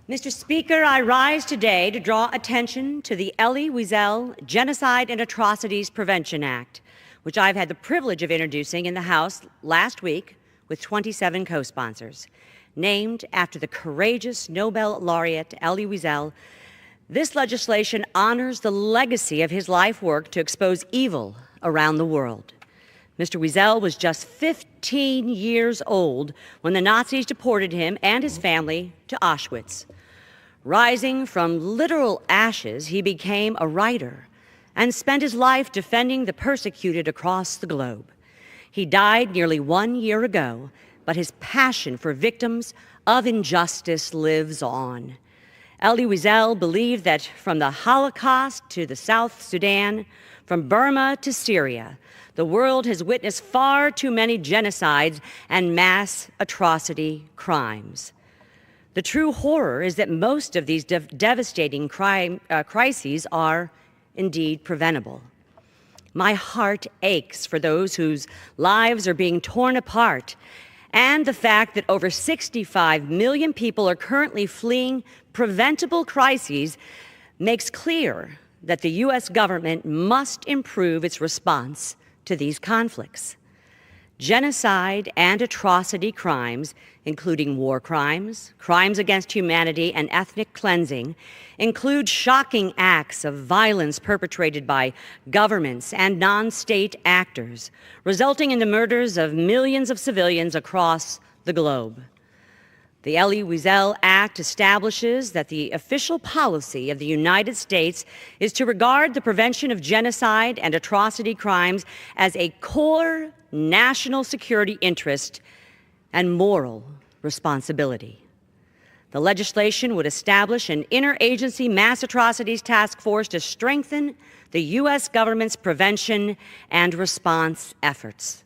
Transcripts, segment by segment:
Mr. Speaker, I rise today to draw attention to the Elie Wiesel Genocide and Atrocities Prevention Act, which I've had the privilege of introducing in the House last week with 27 co-sponsors. Named after the courageous Nobel laureate Elie Wiesel, this legislation honors the legacy of his life work to expose evil around the world. Mr. Wiesel was just 15 years old when the Nazis deported him and his family to Auschwitz. Rising from literal ashes, he became a writer and spent his life defending the persecuted across the globe. He died nearly 1 year ago, but his passion for victims of injustice lives on. Elie Wiesel believed that from the Holocaust to the South Sudan, from Burma to Syria, the world has witnessed far too many genocides and mass atrocity crimes. The true horror is that most of these devastating crises are indeed preventable. My heart aches for those whose lives are being torn apart, and the fact that over 65 million people are currently fleeing preventable crises makes clear that the U.S. government must improve its response to these conflicts. Genocide and atrocity crimes, including war crimes, crimes against humanity, and ethnic cleansing, include shocking acts of violence perpetrated by governments and non-state actors, resulting in the murders of millions of civilians across the globe. The Elie Wiesel Act establishes that the official policy of the United States is to regard the prevention of genocide and atrocity crimes as a core national security interest and moral responsibility. The legislation would establish an interagency mass atrocities task force to strengthen the U.S. government's prevention and response efforts.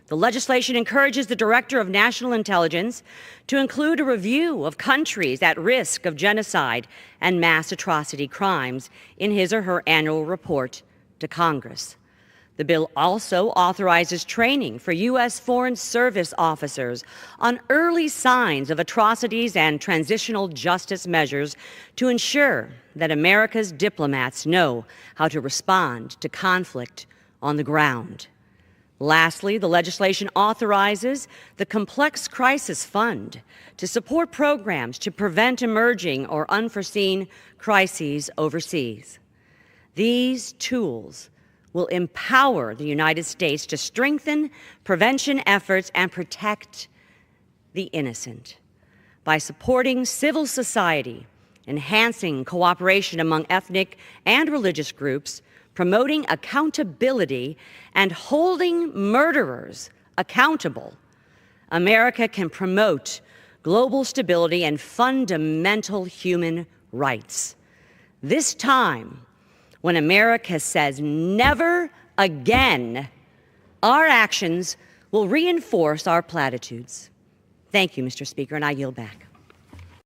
The legislation encourages the Director of National Intelligence to include a review of countries at risk of genocide and mass atrocity crimes in his or her annual report to Congress. The bill also authorizes training for U.S. Foreign Service officers on early signs of atrocities and transitional justice measures to ensure that America's diplomats know how to respond to conflict on the ground. Lastly, the legislation authorizes the Complex Crisis Fund to support programs to prevent emerging or unforeseen crises overseas. These tools will empower the United States to strengthen prevention efforts and protect the innocent. By supporting civil society, enhancing cooperation among ethnic and religious groups, promoting accountability, and holding murderers accountable, America can promote global stability and fundamental human rights. This time, when America says never again, our actions will reinforce our platitudes. Thank you, Mr. Speaker, and I yield back.